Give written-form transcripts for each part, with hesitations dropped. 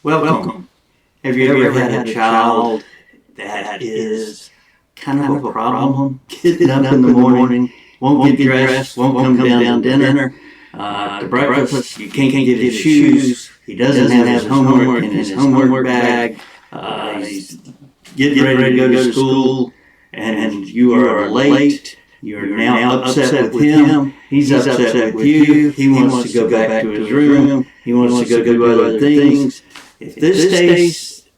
Welcome. Have you ever had a child that is kind of a problem? Getting up in the morning, won't get dressed, won't come down to dinner, to breakfast, you can't get his shoes, he doesn't have his homework in his homework bag, he's getting ready to go to school, and you are late. You're now upset with him. He's upset with you. He wants to go back to his room. He wants to go do other things. If this stays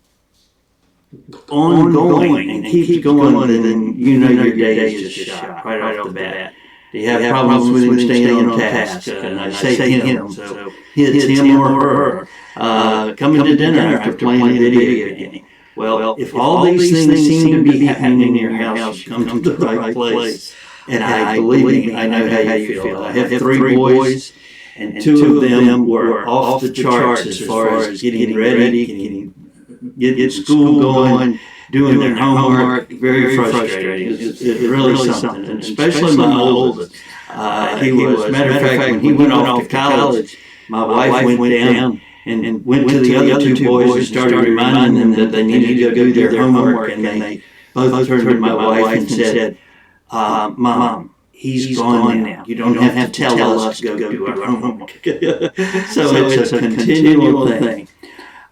ongoing and keeps going, then you know your day is just shot right off the bat. Do you have problems with him staying on task? And I say him, so it's him or her. Coming to dinner after playing a video game. Well, if all these things seem to be happening in your house, you come to the right place. And believe me, I know how you feel. I have three boys, and two of them were off the charts as far as getting ready, getting school going, doing their homework. Very frustrating. It's really something, especially my oldest. He was, matter of fact, when he went off to college, my wife went down and went to the other two boys and started reminding them that they needed to go do their homework, and they both turned to my wife and said, Mom, he's gone now. You don't have to tell us to go do our homework. So it's a continual thing.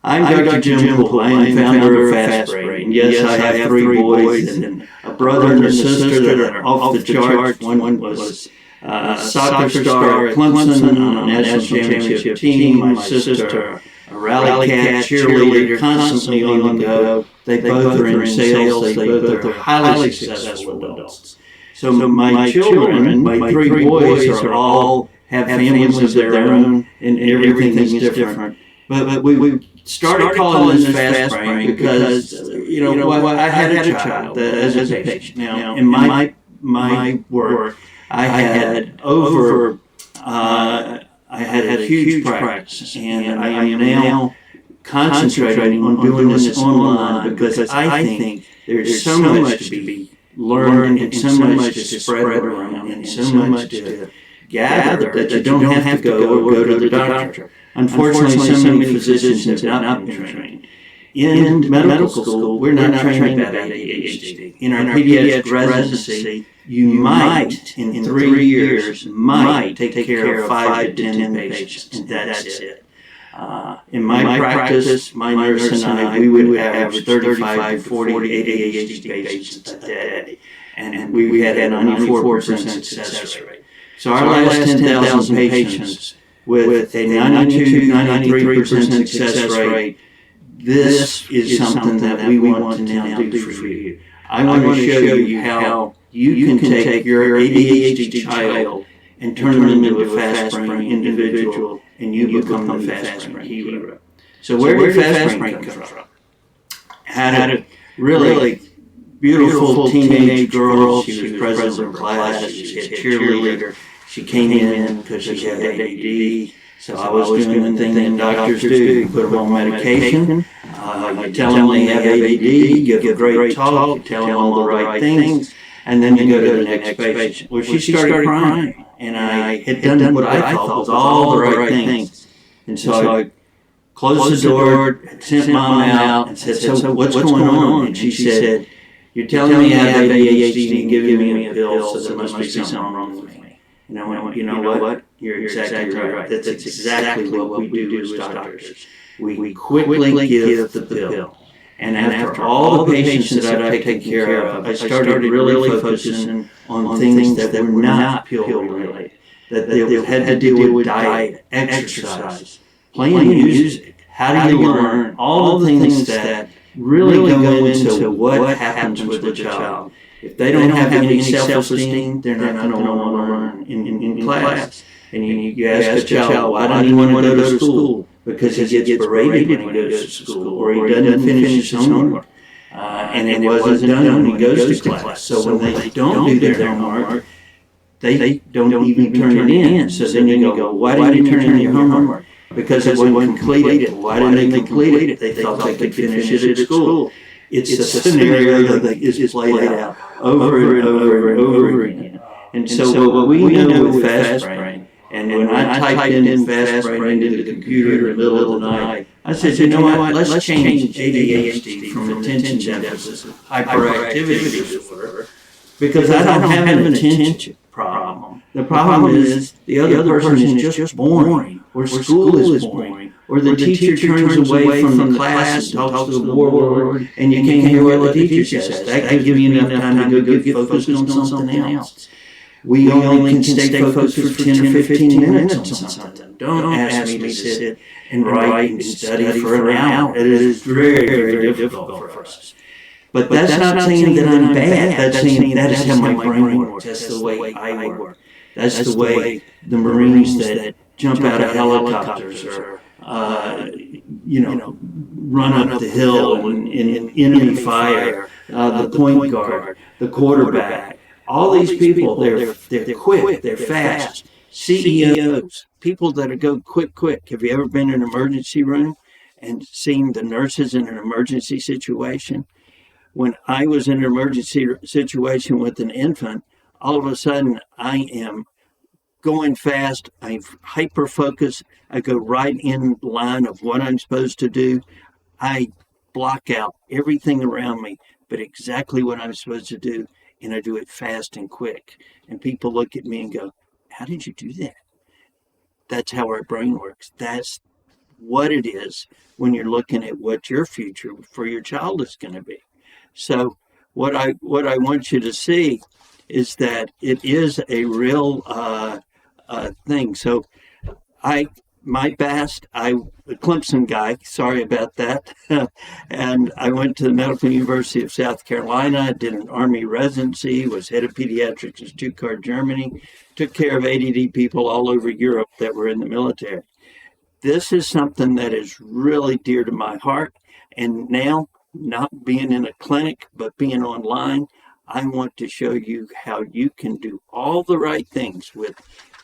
I'm Dr. Jim Poole. I am founder of FastBraiin. Yes, I have three boys and a brother and a sister that are off the charts. One was a soccer star at Clemson on a national championship team. My sister, a rally cat, cheerleader, constantly on the go. They both are in sales. They both are highly successful adults. So my children, my three boys, are all have families of their own, and everything is different. But we started calling this FastBraiin because I had a child as a patient. Now in my work, I had a huge practice, and I am now concentrating on doing this online because I think there's so much to be learned and so much to spread around and so much to gather that you don't have to go to the doctor. Unfortunately, so many physicians have not been trained. In medical school, we're not trained about ADHD. In our pediatric residency, you might, in 3 years, take care of 5 to 10 patients, and that's it. In my practice, my nurse and I, we would average 35 to 40 ADHD patients a day, and we had a 94% success rate. So our last 10,000 patients with a 92, 93% success rate, this is something that we want to now do for you. I want to show you how you can take your ADHD child and turn them into a FastBraiin individual, and you become the FastBraiin hero. So where did FastBraiin come from? Had a really beautiful teenage girl. She was president of her class. She was a cheerleader. She came in because she had ADD. So I was doing the thing doctors do. You put them on medication. You tell them they have ADD. You give a great talk. You tell them all the right things. And then you go to the next patient. Well, she started crying. And I had done what I thought was all the right things. And so I closed the door, sent Mom out, and said, so what's going on? And she said, you're telling me I have ADHD and giving me a pill, so there must be something wrong with me. And I went, you know what? You're exactly right. That's exactly what we do as doctors. We quickly give the pill. And after all the patients that I've taken care of, I started really focusing on things that were not pill-related, that they had to deal with diet, exercise, playing music, how do you learn, all the things that really go into what happens with the child. If they don't have any self-esteem, they're not going to want to learn in class. And you ask a child, why don't you want to go to school? Because he gets berated when he goes to school, or he doesn't finish his homework, and it wasn't done when he goes to class. So when they don't do their homework, they don't even turn it in. So then you go, why didn't you turn in your homework? Because it wasn't completed. Why didn't they complete it? They thought they could finish it at school. It's a scenario that is played out over and over and over again. And so what we know with FastBraiin, and when I typed in FastBraiin into the computer in the middle of the night, I said, you know what, let's change ADHD from attention deficit hyperactivity disorder, because I don't have an attention problem. The problem is the other person is just boring, or school is boring, or the teacher turns away from the class and talks to the board, and you can't hear what the teacher says. That gives you enough time to go get focused on something else. We only can stay focused for 10 or 15 minutes on something. Don't ask me to sit and write and study for an hour. It is very, very difficult for us. But that's not saying that I'm bad. That's saying that is how my brain works. That's the way I work. That's the way the Marines that jump out of helicopters or, run up the hill in enemy fire, the point guard, the quarterback. All these people, they're quick, they're fast. CEOs, people that go quick. Have you ever been in an emergency room and seen the nurses in an emergency situation? When I was in an emergency situation with an infant, all of a sudden I am going fast. I'm hyper focused. I go right in line of what I'm supposed to do. I block out everything around me, but exactly what I'm supposed to do. And I do it fast and quick. And people look at me and go, how did you do that? That's how our brain works. That's what it is when you're looking at what your future for your child is going to be. So what I want you to see is that it is a real thing. So my past, a Clemson guy, sorry about that, and I went to the Medical University of South Carolina, did an Army residency, was head of pediatrics in Stuttgart, Germany, took care of ADD people all over Europe that were in the military. This is something that is really dear to my heart, and now, not being in a clinic, but being online, I want to show you how you can do all the right things with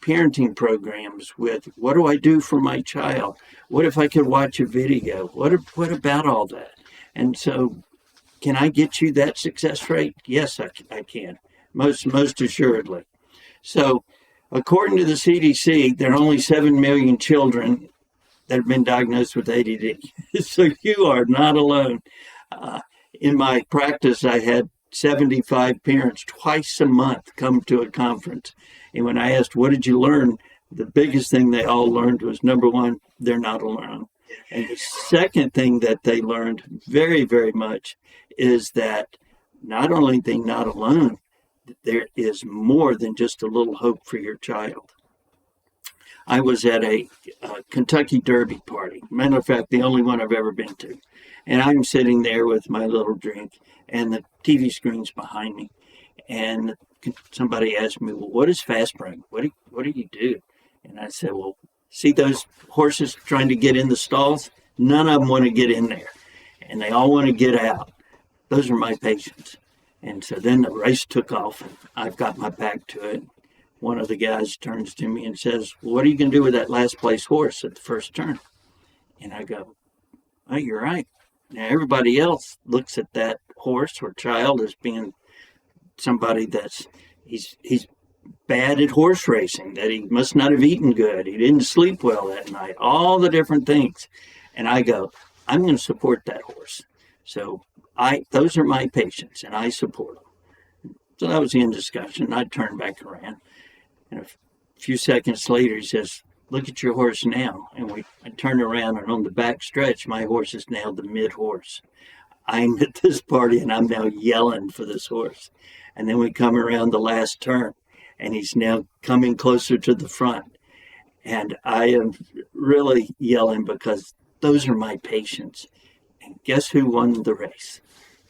parenting programs, with what do I do for my child? What if I could watch a video? What about all that? And so, can I get you that success rate? Yes, I can, most assuredly. So, according to the CDC, there are only 7 million children that have been diagnosed with ADD. So you are not alone. In my practice, I had 75 parents twice a month come to a conference. And when I asked, what did you learn? The biggest thing they all learned was, number one, they're not alone. And the second thing that they learned very, very much is that not only are they not alone, there is more than just a little hope for your child. I was at a Kentucky Derby party. Matter of fact, the only one I've ever been to. And I'm sitting there with my little drink, and the TV screen's behind me. And somebody asked me, well, what is FastBraiin? What do you do? And I said, well, see those horses trying to get in the stalls? None of them want to get in there. And they all want to get out. Those are my patients. And so then the race took off, and I've got my back to it. One of the guys turns to me and says, well, what are you going to do with that last place horse at the first turn? And I go, oh, you're right. Now, everybody else looks at that horse or child as being somebody he's bad at horse racing, that he must not have eaten good, he didn't sleep well that night, all the different things. And I go, I'm going to support that horse. So those are my patients, and I support them. So that was the end of the discussion. I turned back around. And a few seconds later, he says, look at your horse now. And I turned around, and on the back stretch, my horse is now the mid horse. I'm at this party, and I'm now yelling for this horse. And then we come around the last turn, and he's now coming closer to the front. And I am really yelling because those are my patients. And guess who won the race?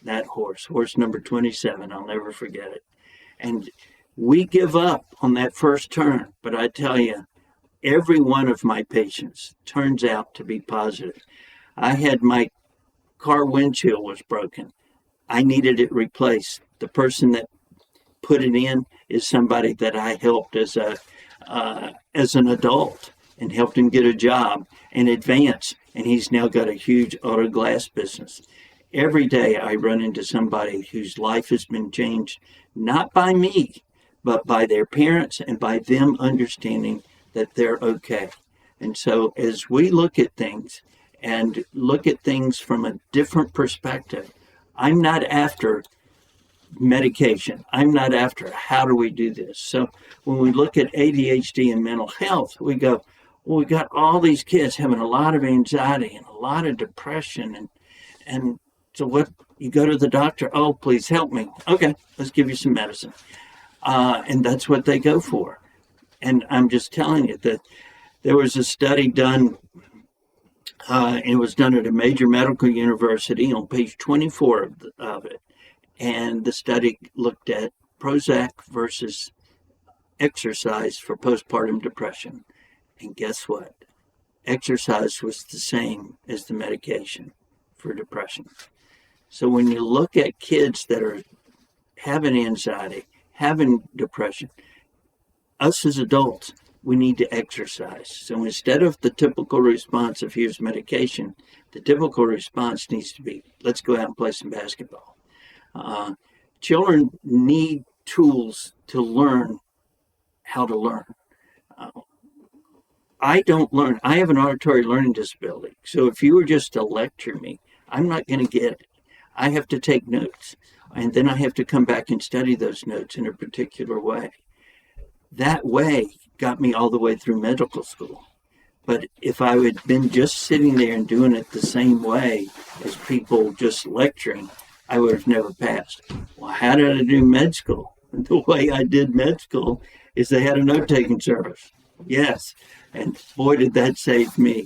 That horse number 27. I'll never forget it. And we give up on that first turn, but I tell you, every one of my patients turns out to be positive. I had my car windshield was broken. I needed it replaced. The person that put it in is somebody that I helped as an adult and helped him get a job and advance. And he's now got a huge auto glass business. Every day I run into somebody whose life has been changed, not by me, but by their parents and by them understanding that they're okay. And so as we look at things and look at things from a different perspective. I'm not after medication. I'm not after how do we do this. So when we look at ADHD and mental health, we go, well, we got all these kids having a lot of anxiety and a lot of depression, and so what? You go to the doctor. Oh, please help me. Okay, let's give you some medicine, and that's what they go for. And I'm just telling you that there was a study done. It was done at a major medical university on page 24 of it. And the study looked at Prozac versus exercise for postpartum depression. And guess what? Exercise was the same as the medication for depression. So when you look at kids that are having anxiety, having depression, us as adults, we need to exercise. So instead of the typical response of here's medication, the typical response needs to be, let's go out and play some basketball. Children need tools to learn how to learn. I don't learn. I have an auditory learning disability. So if you were just to lecture me, I'm not going to get it. I have to take notes. And then I have to come back and study those notes in a particular way. That way got me all the way through medical school. But if I had been just sitting there and doing it the same way as people just lecturing, I would have never passed. Well, how did I do med school? And the way I did med school is they had a note-taking service. Yes, and boy, did that save me.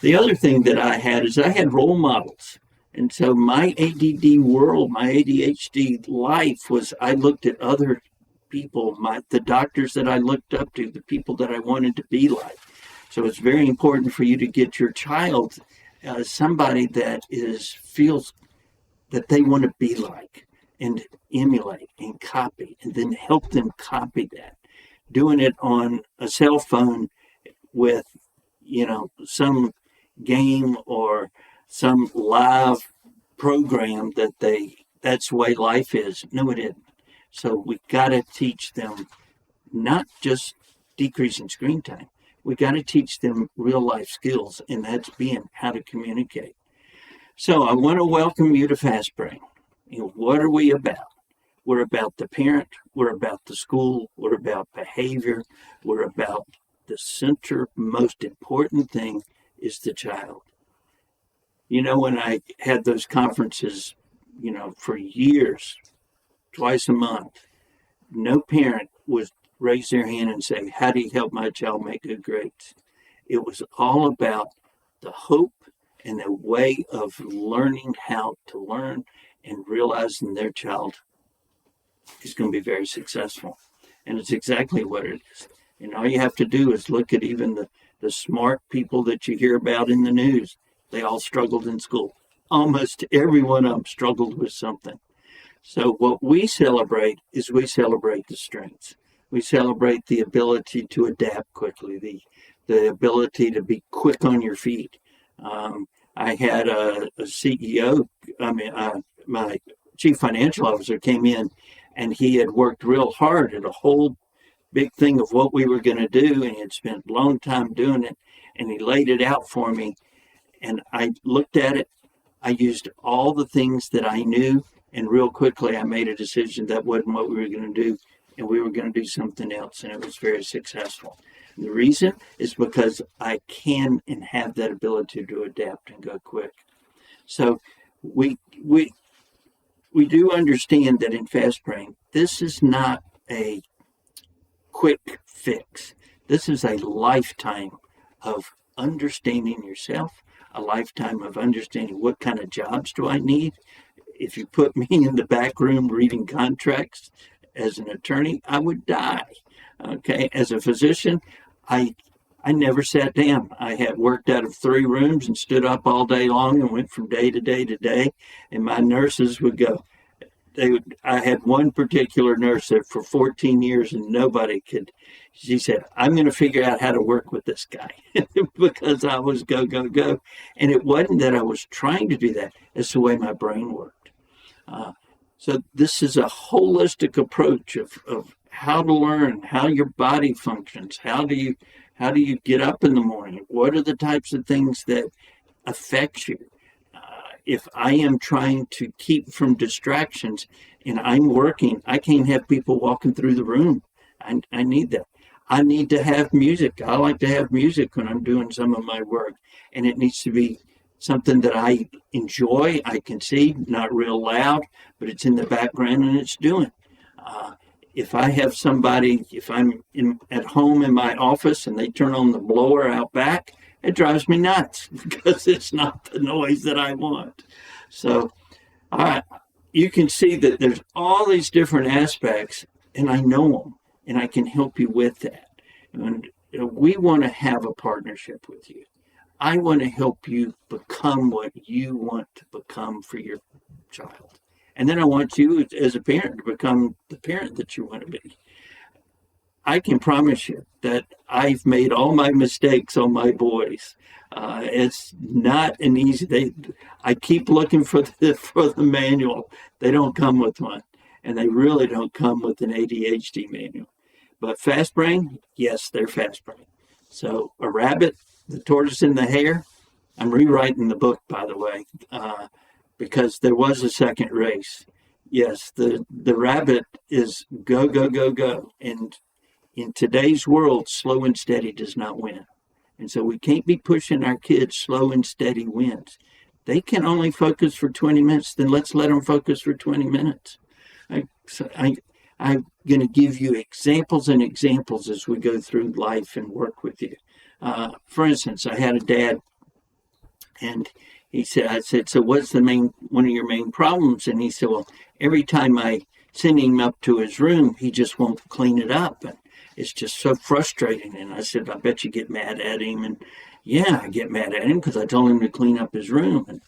The other thing that I had is I had role models. And so my ADD world, my ADHD life was I looked at other people, the doctors that I looked up to, the people that I wanted to be like. So it's very important for you to get your child somebody that feels that they want to be like and emulate and copy, and then help them copy that. Doing it on a cell phone with, some game or some live program that's the way life is. No, it isn't. So we got to teach them not just decreasing screen time. We got to teach them real life skills, and that's being how to communicate. So I want to welcome you to FastBraiin. What are we about? We're about the parent. We're about the school. We're about behavior. We're about the center, most important thing is the child. When I had those conferences, for years, twice a month, no parent would raise their hand and say, how do you help my child make good grades? It was all about the hope and the way of learning how to learn and realizing their child is going to be very successful. And it's exactly what it is. And all you have to do is look at even the smart people that you hear about in the news. They all struggled in school. Almost every one of them struggled with something. So what we celebrate is we celebrate the strengths. We celebrate the ability to adapt quickly, the ability to be quick on your feet. I had a CEO, my chief financial officer came in, and he had worked real hard at a whole big thing of what we were going to do, and he had spent a long time doing it, and he laid it out for me. And I looked at it. I used all the things that I knew, and real quickly I made a decision that wasn't what we were going to do, and we were going to do something else, and it was very successful. And the reason is because I can and have that ability to adapt and go quick. So we do understand that in FastBraiin, this is not a quick fix. This is a lifetime of understanding yourself, a lifetime of understanding what kind of jobs do I need. If you put me in the back room reading contracts as an attorney, I would die. Okay, as a physician, I never sat down. I had worked out of 3 rooms and stood up all day long and went from day to day to day. And my nurses would go, I had one particular nurse that for 14 years and nobody could, she said, I'm going to figure out how to work with this guy because I was go, go, go. And it wasn't that I was trying to do that. It's the way my brain worked. So this is a holistic approach of how to learn, how your body functions, how do you How do you get up in the morning? What are the types of things that affect you? If I am trying to keep from distractions and I'm working, I can't have people walking through the room. I need that. I need to have music. I like to have music when I'm doing some of my work, and it needs to be something that I enjoy. I can see, not real loud, but it's in the background and it's doing. Uh, if I have somebody, if at home in my office and they turn on the blower out back, it drives me nuts because it's not the noise that I want. So you can see that there's all these different aspects, and I know them, and I can help you with that. And we want to have a partnership with you. I want to help you become what you want to become for your child. And then I want you as a parent to become the parent that you want to be. I can promise you that I've made all my mistakes on my boys. It's not an easy. I keep looking for the manual. They don't come with one, and they really don't come with an ADHD manual. But FastBraiin, yes, they're FastBraiin. So a rabbit, the tortoise, and the hare. I'm rewriting the book, by the way, because there was a second race. Yes, the rabbit is go, go, go, go, and in today's world, slow and steady does not win. And so we can't be pushing our kids slow and steady wins. They can only focus for 20 minutes, then let's let them focus for 20 minutes. I'm going to give you examples and examples as we go through life and work with you. For instance, I had a dad, and I said, so what's one of your main problems? And he said, well, every time I send him up to his room, he just won't clean it up. And it's just so frustrating. And I said, I bet you get mad at him. And yeah, I get mad at him because I told him to clean up his room. And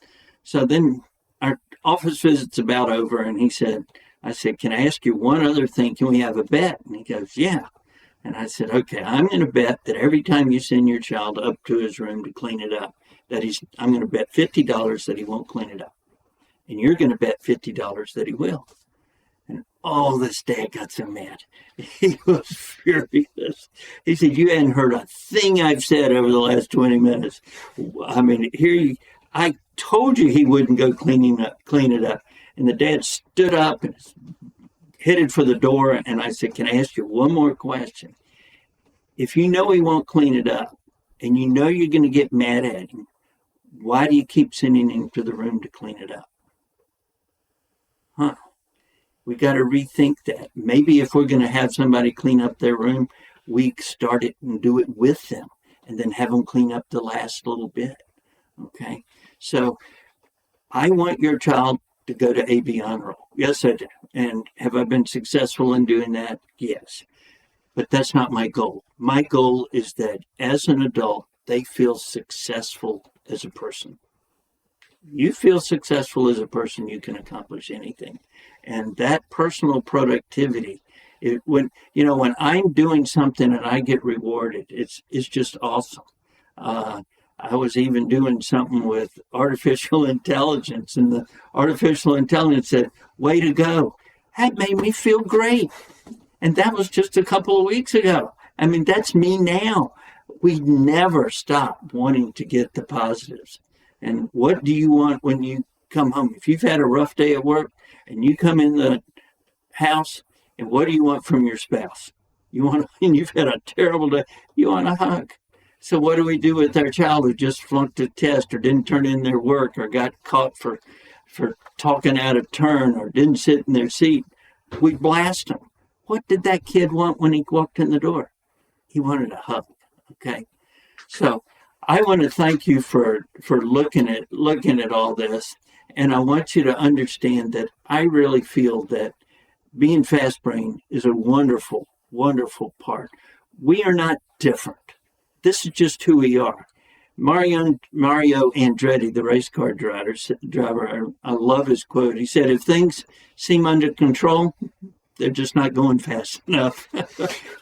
so then our office visit's about over, and I said, can I ask you one other thing? Can we have a bet? And he goes, yeah. And I said, okay, I'm going to bet that every time you send your child up to his room to clean it up, I'm going to bet $50 that he won't clean it up. And you're going to bet $50 that he will. And this dad got so mad. He was furious. He said, you hadn't heard a thing I've said over the last 20 minutes. I mean, I told you he wouldn't go clean it up. And the dad stood up and headed for the door. And I said, can I ask you one more question? If you know he won't clean it up and you know you're going to get mad at him, why do you keep sending him to the room to clean it up? We got to rethink that. Maybe if we're going to have somebody clean up their room, we start it and do it with them and then have them clean up the last little bit. Okay? So I want your child to go to AB Honor Roll. Yes, I do. And have I been successful in doing that? Yes. But that's not my goal. My goal is that as an adult, they feel successful as a person. You feel successful as a person, you can accomplish anything. And that personal productivity, when I'm doing something and I get rewarded, it's just awesome. I was even doing something with artificial intelligence, and the artificial intelligence said, way to go. That made me feel great. And that was just a couple of weeks ago. I mean, that's me now. We never stop wanting to get the positives. And what do you want when you come home? If you've had a rough day at work and you come in the house, and what do you want from your spouse? And you've had a terrible day, you want a hug. So what do we do with our child who just flunked a test or didn't turn in their work or got caught for talking out of turn or didn't sit in their seat? We blast them. What did that kid want when he walked in the door? He wanted a hug. Okay. So I want to thank you for looking at all this. And I want you to understand that I really feel that being FastBraiin is a wonderful, wonderful part. We are not different. This is just who we are. Mario Andretti, the race car driver, I love his quote. He said, if things seem under control, they're just not going fast enough.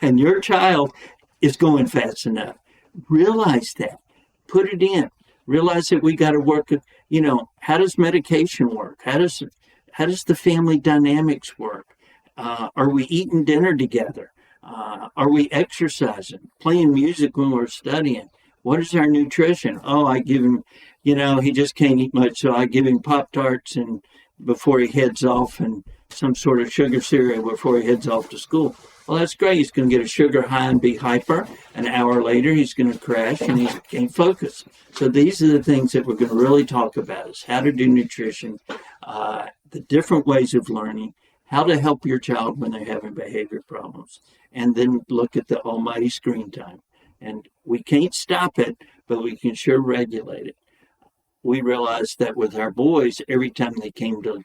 And your child is going fast enough. Realize that. Put it in. Realize that we got to work. How does medication work? How does the family dynamics work? Are we eating dinner together? Are we exercising? Playing music when we're studying? What is our nutrition? Oh, I give him, he just can't eat much, so I give him Pop Tarts and before he heads off, and some sort of sugar cereal before he heads off to school. Well, that's great. He's going to get a sugar high and be hyper. An hour later, he's going to crash and he can't focus. So these are the things that we're going to really talk about: is how to do nutrition, the different ways of learning, how to help your child when they're having behavior problems, and then look at the almighty screen time. And we can't stop it, but we can sure regulate it. We realized that with our boys, every time they came to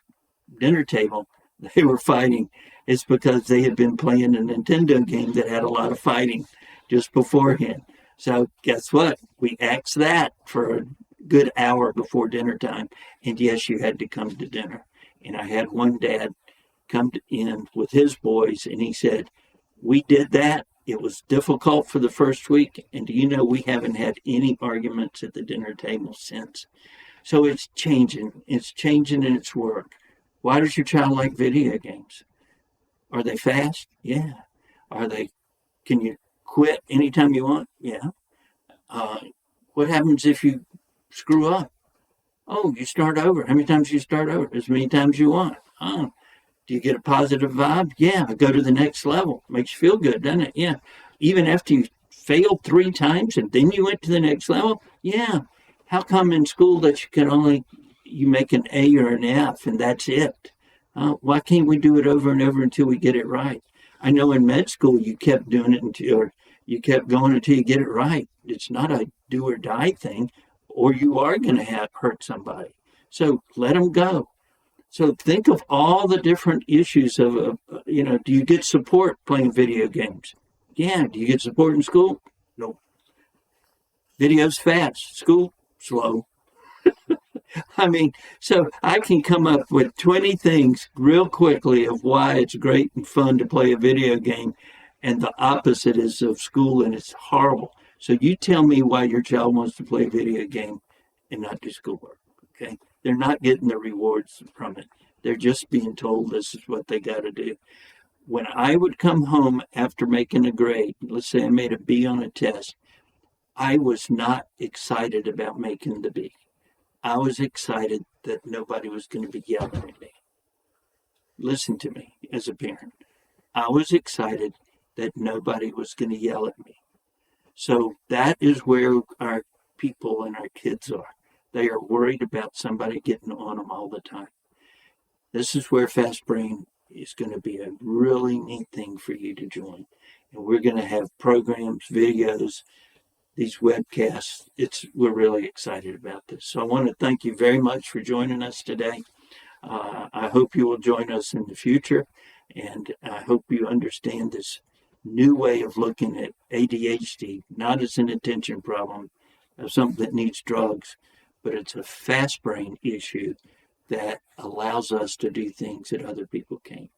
dinner table, they were fighting. It's because they had been playing a Nintendo game that had a lot of fighting just beforehand. So guess what? We axed that for a good hour before dinner time. And yes, you had to come to dinner. And I had one dad come in with his boys, and he said, we did that. It was difficult for the first week. And do you know, we haven't had any arguments at the dinner table since. So it's changing. It's changing in its work. Why does your child like video games? Are they fast? Yeah. Can you quit anytime you want? Yeah. What happens if you screw up? Oh, you start over. How many times do you start over? As many times you want. Oh, do you get a positive vibe? Yeah. Go to the next level. Makes you feel good, doesn't it? Yeah. Even after you failed 3 times and then you went to the next level? Yeah. How come in school that you make an A or an F and that's it? Why can't we do it over and over until we get it right? I know in med school you kept doing it or you kept going until you get it right. It's not a do or die thing, or you are going to hurt somebody. So let them go. So think of all the different issues of, do you get support playing video games? Yeah. Do you get support in school? No. Video's fast. School, slow. So I can come up with 20 things real quickly of why it's great and fun to play a video game, and the opposite is of school, and it's horrible. So you tell me why your child wants to play a video game and not do schoolwork, okay? They're not getting the rewards from it. They're just being told this is what they got to do. When I would come home after making a grade, let's say I made a B on a test, I was not excited about making the B. I was excited that nobody was going to be yelling at me. Listen to me as a parent. I was excited that nobody was going to yell at me. So that is where our people and our kids are. They are worried about somebody getting on them all the time. This is where FastBraiin is going to be a really neat thing for you to join. And we're going to have programs, videos, these webcasts. We're really excited about this. So I want to thank you very much for joining us today. I hope you will join us in the future, and I hope you understand this new way of looking at ADHD, not as an attention problem of something that needs drugs, but it's a FastBraiin issue that allows us to do things that other people can't.